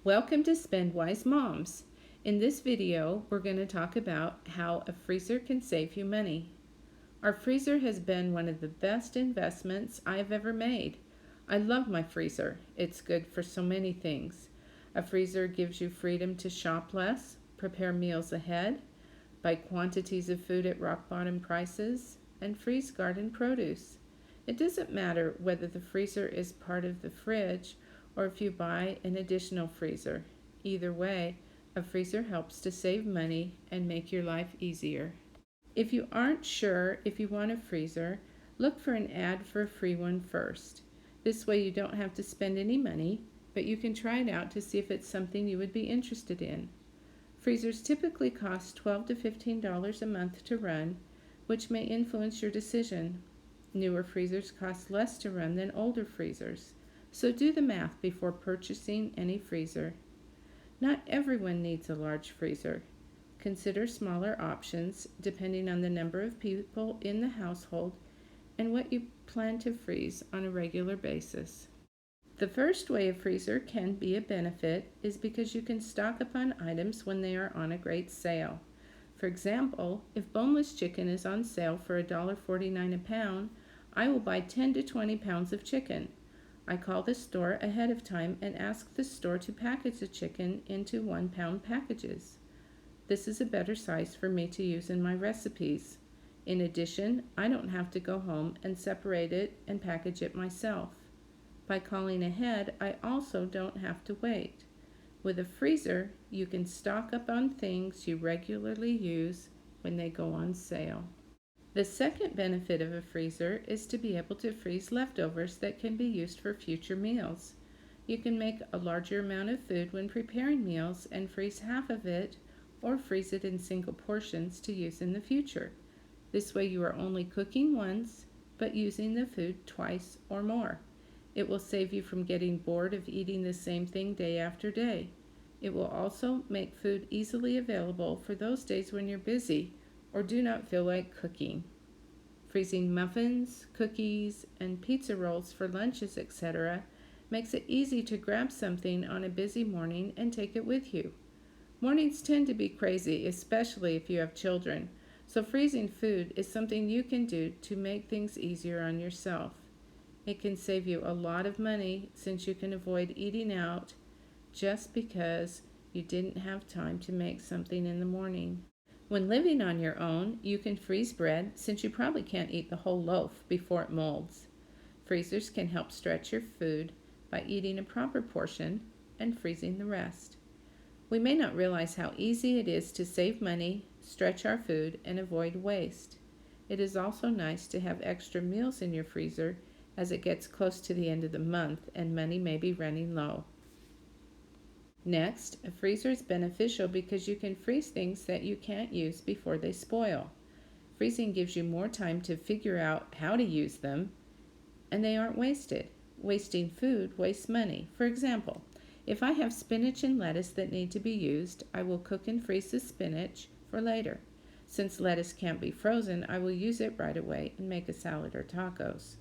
Welcome to Spend Wise Moms. In this video, we're going to talk about how a freezer can save you money. Our freezer has been one of the best investments I have ever made. I love my freezer. It's good for so many things. A freezer gives you freedom to shop less, prepare meals ahead, buy quantities of food at rock bottom prices, and freeze garden produce. It doesn't matter whether the freezer is part of the fridge or if you buy an additional freezer. Either way, a freezer helps to save money and make your life easier. If you aren't sure if you want a freezer, look for an ad for a free one first. This way you don't have to spend any money, but you can try it out to see if it's something you would be interested in. Freezers typically cost $12 to $15 a month to run, which may influence your decision. Newer freezers cost less to run than older freezers, so do the math before purchasing any freezer. Not everyone needs a large freezer. Consider smaller options depending on the number of people in the household and what you plan to freeze on a regular basis. The first way a freezer can be a benefit is because you can stock up on items when they are on a great sale. For example, if boneless chicken is on sale for $1.49 a pound, I will buy 10 to 20 pounds of chicken. I call the store ahead of time and ask the store to package the chicken into 1-pound packages. This is a better size for me to use in my recipes. In addition, I don't have to go home and separate it and package it myself. By calling ahead, I also don't have to wait. With a freezer, you can stock up on things you regularly use when they go on sale. The second benefit of a freezer is to be able to freeze leftovers that can be used for future meals. You can make a larger amount of food when preparing meals and freeze half of it or freeze it in single portions to use in the future. This way you are only cooking once but using the food twice or more. It will save you from getting bored of eating the same thing day after day. It will also make food easily available for those days when you're busy or do not feel like cooking. Freezing muffins, cookies, and pizza rolls for lunches, etc. makes it easy to grab something on a busy morning and take it with you. Mornings tend to be crazy, especially if you have children, so freezing food is something you can do to make things easier on yourself. It can save you a lot of money since you can avoid eating out just because you didn't have time to make something in the morning. When living on your own, you can freeze bread since you probably can't eat the whole loaf before it molds. Freezers can help stretch your food by eating a proper portion and freezing the rest. We may not realize how easy it is to save money, stretch our food, and avoid waste. It is also nice to have extra meals in your freezer as it gets close to the end of the month and money may be running low. Next, a freezer is beneficial because you can freeze things that you can't use before they spoil. Freezing gives you more time to figure out how to use them, and they aren't wasted. Wasting food wastes money. For example, if I have spinach and lettuce that need to be used, I will cook and freeze the spinach for later. Since lettuce can't be frozen, I will use it right away and make a salad or tacos.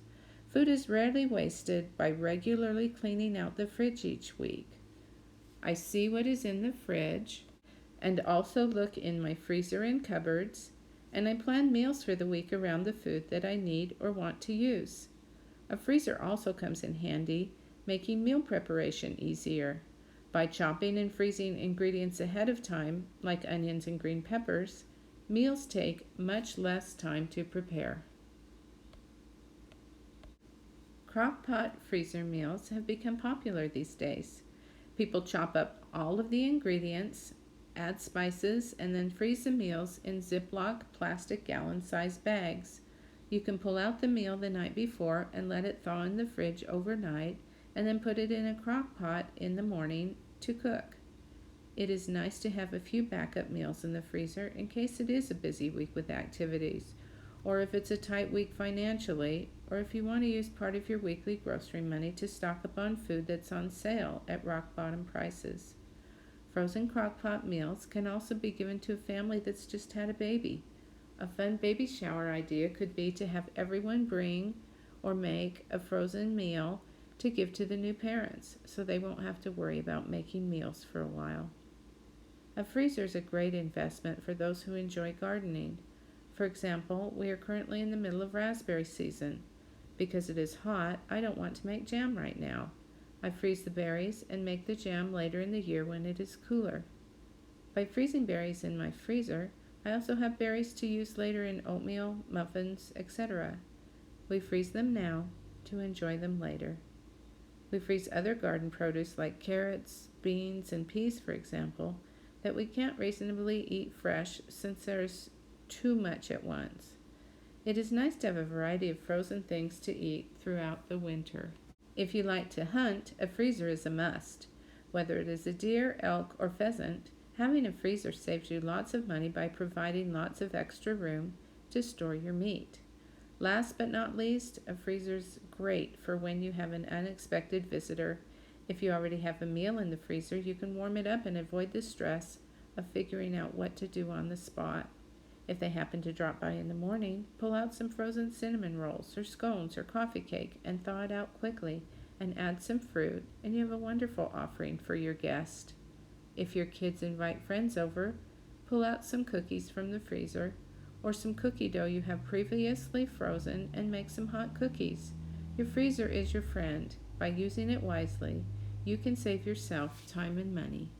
Food is rarely wasted by regularly cleaning out the fridge each week. I see what is in the fridge and also look in my freezer and cupboards, and I plan meals for the week around the food that I need or want to use. A freezer also comes in handy, making meal preparation easier. By chopping and freezing ingredients ahead of time, like onions and green peppers, meals take much less time to prepare. Crock-pot freezer meals have become popular these days. People chop up all of the ingredients, add spices, and then freeze the meals in Ziploc plastic gallon-sized bags. You can pull out the meal the night before and let it thaw in the fridge overnight, and then put it in a crock pot in the morning to cook. It is nice to have a few backup meals in the freezer in case it is a busy week with activities, or if it's a tight week financially, or if you want to use part of your weekly grocery money to stock up on food that's on sale at rock bottom prices. Frozen crock-pot meals can also be given to a family that's just had a baby. A fun baby shower idea could be to have everyone bring or make a frozen meal to give to the new parents so they won't have to worry about making meals for a while. A freezer is a great investment for those who enjoy gardening. For example, we are currently in the middle of raspberry season. Because it is hot, I don't want to make jam right now. I freeze the berries and make the jam later in the year when it is cooler. By freezing berries in my freezer, I also have berries to use later in oatmeal, muffins, etc. We freeze them now to enjoy them later. We freeze other garden produce like carrots, beans, and peas, for example, that we can't reasonably eat fresh since there's too much at once. It is nice to have a variety of frozen things to eat throughout the winter. If you like to hunt, a freezer is a must. Whether it is a deer, elk, or pheasant, having a freezer saves you lots of money by providing lots of extra room to store your meat. Last but not least, a freezer's great for when you have an unexpected visitor. If you already have a meal in the freezer, you can warm it up and avoid the stress of figuring out what to do on the spot. If they happen to drop by in the morning, pull out some frozen cinnamon rolls or scones or coffee cake and thaw it out quickly and add some fruit, and you have a wonderful offering for your guest. If your kids invite friends over, pull out some cookies from the freezer or some cookie dough you have previously frozen and make some hot cookies. Your freezer is your friend. By using it wisely, you can save yourself time and money.